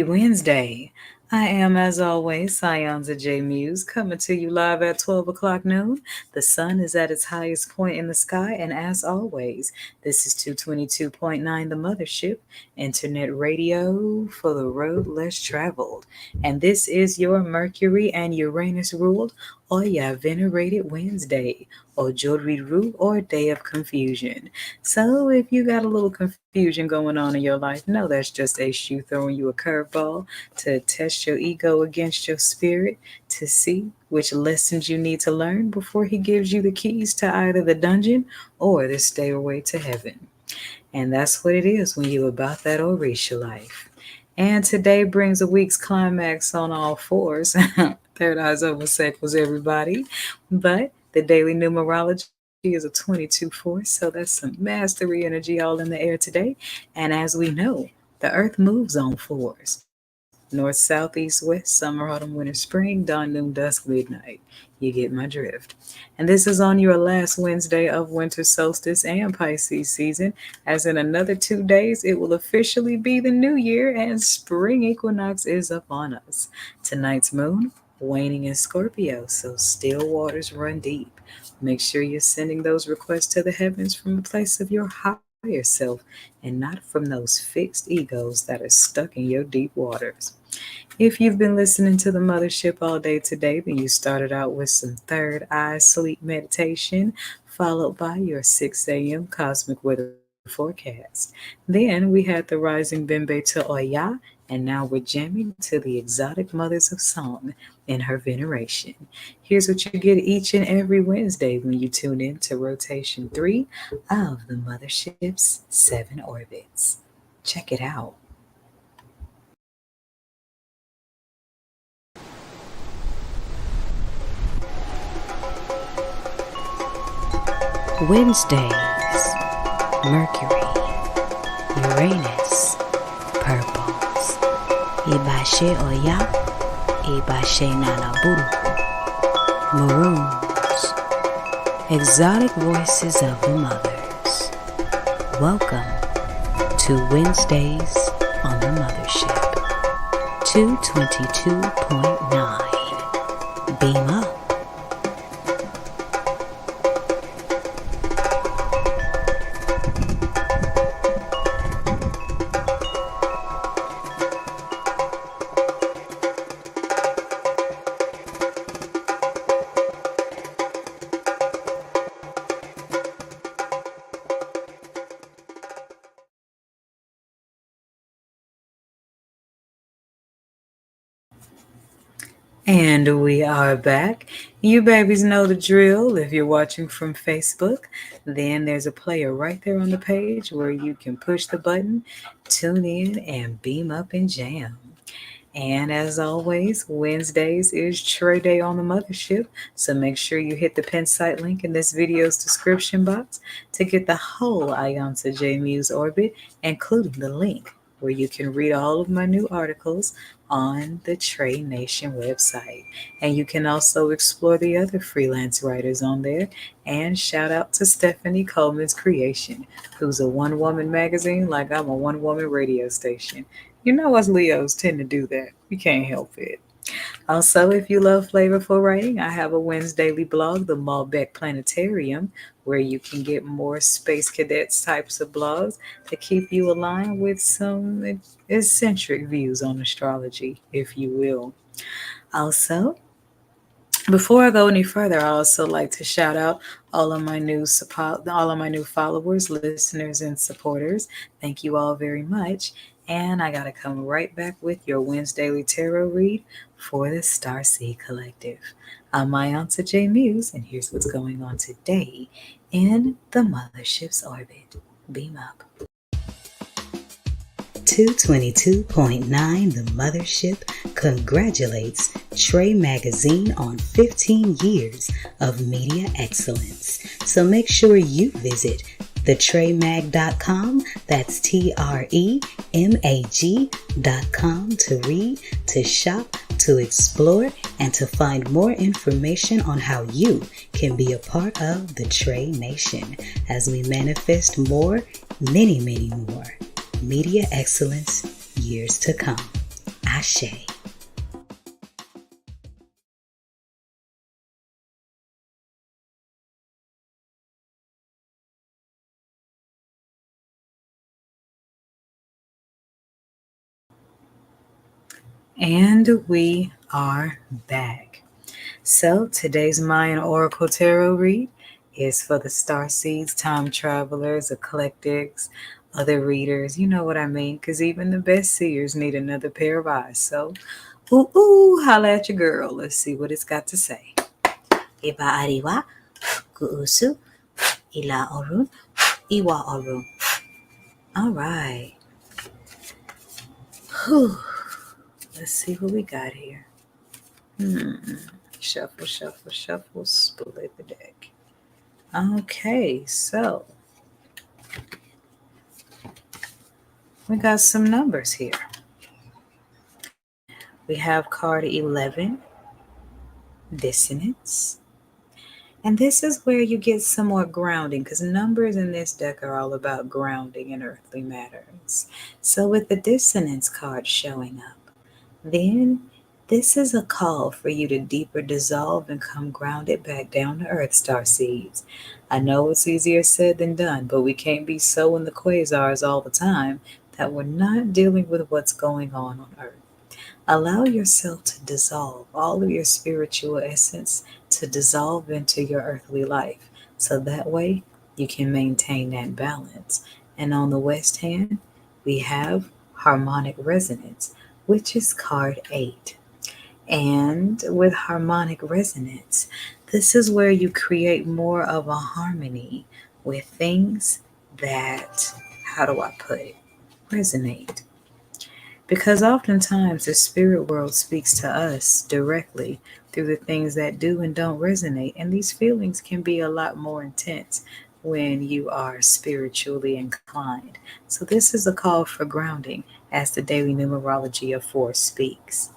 Wednesday. I am, as always, iiiYansaje Muse, coming to you live at 12 o'clock noon. The sun is at its highest point in the sky, and as always, this is 222.9 The Mothership, internet radio for the road less traveled. And this is your Mercury and Uranus ruled Oya venerated Wednesday, or Jodriru, or Day of Confusion. So if you got a little confusion going on in your life, no, that's just a shoe throwing you a curveball to test your ego against your spirit to see which lessons you need to learn before he gives you the keys to either the dungeon or the stairway to heaven. And that's what it is when you about that Orisha life. And today brings a week's climax on all fours. Third eyes over circles, everybody. But the daily numerology is a 22 force, so that's some mastery energy all in the air today. And as we know, the earth moves on fours. North, south, east, west, summer, autumn, winter, spring, dawn, noon, dusk, midnight. You get my drift. And this is on your last Wednesday of winter solstice and Pisces season, as in another 2 days it will officially be the new year and spring equinox is upon us. Tonight's moon waning in Scorpio, so still waters run deep. Make sure you're sending those requests to the heavens from a place of your higher self and not from those fixed egos that are stuck in your deep waters. If you've been listening to the Mothership all day today, then you started out with some third eye sleep meditation, followed by your 6 a.m. cosmic weather forecast. Then we had the rising Bembe to Oya, and now we're jamming to the exotic mothers of song in her veneration. Here's what you get each and every Wednesday when you tune in to rotation 3 of the Mothership's 7 orbits. Check it out. Wednesdays, Mercury, Uranus, purples, Iba Oya, Iba Nanaburuku, maroons, exotic voices of the mothers. Welcome to Wednesdays on the Mothership, 222.9. Beam up. And we are back. You babies know the drill. If you're watching from Facebook, then there's a player right there on the page where you can push the button, tune in, and beam up and jam. And as always, Wednesdays is Trey Day on the Mothership, so make sure you hit the pin site link in this video's description box to get the whole iiiYansaje Muse Orbit, including the link where you can read all of my new articles on the Trey Nation website. And you can also explore the other freelance writers on there. And shout out to Stephanie Coleman's Creation, who's a one-woman magazine like I'm a one-woman radio station. You know us Leos tend to do that. We can't help it. Also, if you love flavorful writing, I have a Wednesdaily blog, the Malbec Planetarium, where you can get more Space Cadets types of blogs to keep you aligned with some eccentric views on astrology, if you will. Also, before I go any further, I also like to shout out all of my new followers, listeners, and supporters. Thank you all very much. And I got to come right back with your Wednesdaily tarot read for the Starseed Collective. I'm iiiYansaje Muse, and here's what's going on today in the Mothership's orbit. Beam up. 222.9 The Mothership congratulates Trey Magazine on 15 years of media excellence. So make sure you visit thetraymag.com, that's TREMAG.com, to read, to shop, to explore, and to find more information on how you can be a part of the Trey Nation as we manifest more, many more media excellence years to come. Ashe. And we are back. So today's Mayan Oracle Tarot read is for the starseeds, time travelers, eclectics, other readers. You know what I mean? Because even the best seers need another pair of eyes. So, holla at your girl. Let's see what it's got to say. Iba Ariwa, Guusu, Ila Orun, Iwa Orun. All right. Whew. Let's see what we got here. Shuffle, shuffle, shuffle, split the deck. Okay, so we got some numbers here. We have card 11, dissonance. And this is where you get some more grounding because numbers in this deck are all about grounding in earthly matters. So with the dissonance card showing up, then this is a call for you to deeper dissolve and come grounded back down to earth, starseeds. I know it's easier said than done, but we can't be so in the quasars all the time that we're not dealing with what's going on earth. Allow yourself to dissolve all of your spiritual essence to dissolve into your earthly life. So that way you can maintain that balance. And on the west hand, we have harmonic resonance, which is card 8. And with harmonic resonance, this is where you create more of a harmony with things that, how do I put it, resonate. Because oftentimes the spirit world speaks to us directly through the things that do and don't resonate. And these feelings can be a lot more intense when you are spiritually inclined. So this is a call for grounding as the daily numerology of 4 speaks.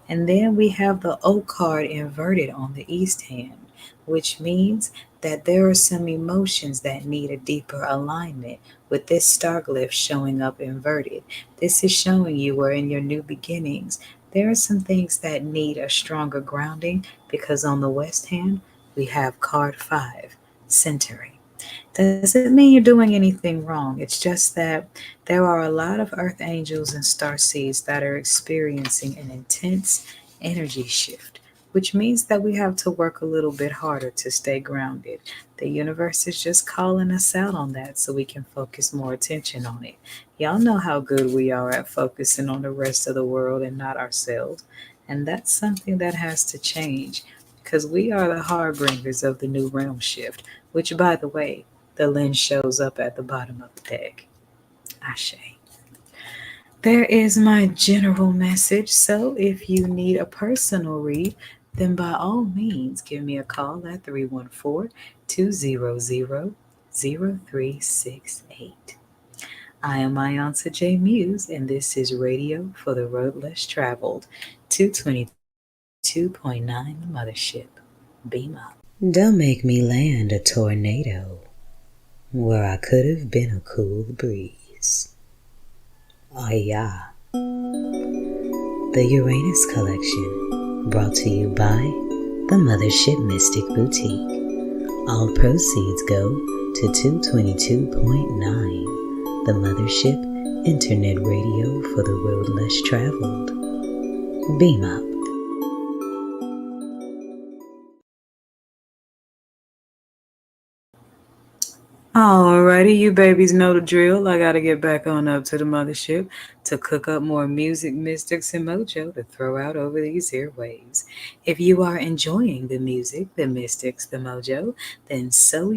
And then we have the O card inverted on the east hand, which means that there are some emotions that need a deeper alignment with this star glyph showing up inverted. This is showing you where in your new beginnings, there are some things that need a stronger grounding because on the west hand, we have card 5, centering. Doesn't mean you're doing anything wrong. It's just that there are a lot of earth angels and star seeds that are experiencing an intense energy shift, which means that we have to work a little bit harder to stay grounded. The universe is just calling us out on that so we can focus more attention on it. Y'all know how good we are at focusing on the rest of the world and not ourselves. And that's something that has to change because we are the harbingers of the new realm shift, which, by the way, the lens shows up at the bottom of the deck. Ashe. There is my general message. So if you need a personal read, then by all means give me a call at 314-200-0368. I am iiiYansaje Muse, and this is Radio for the Road Less Traveled, 222.9 the Mothership. Beam up. Don't make me land a tornado where I could have been a cool breeze. Oh yeah. The Uranus collection, brought to you by the Mothership Mystic Boutiq. All proceeds go to 222.9, the Mothership Internet Radio for the Road Less Traveled. Beam up. Alrighty, you babies know the drill. I gotta get back on up to the mothership to cook up more music, mystics, and mojo to throw out over these here waves. If you are enjoying the music, the mystics, the mojo, then sow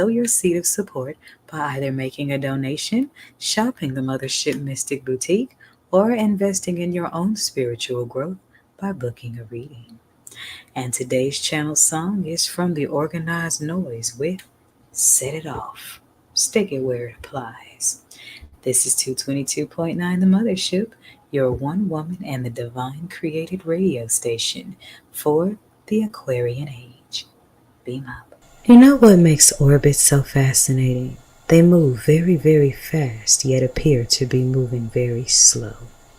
your seed of support by either making a donation, shopping the Mothership Mystic Boutique, or investing in your own spiritual growth by booking a reading. And today's channel song is from the Organized Noise with Set It Off. Stick it where it applies. This is 222.9 The Mothership, your one woman and the divine created radio station for the Aquarian age. Beam up. You know what makes orbits so fascinating? They move very, very fast, yet appear to be moving very slow.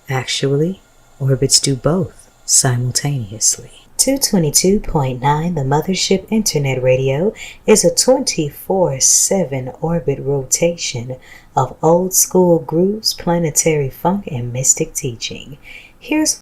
Actually, Orbits do both simultaneously. 222.9, the Mothership Internet Radio, is a 24/7 orbit rotation of old school grooves, planetary funk, and mystic teaching. Here's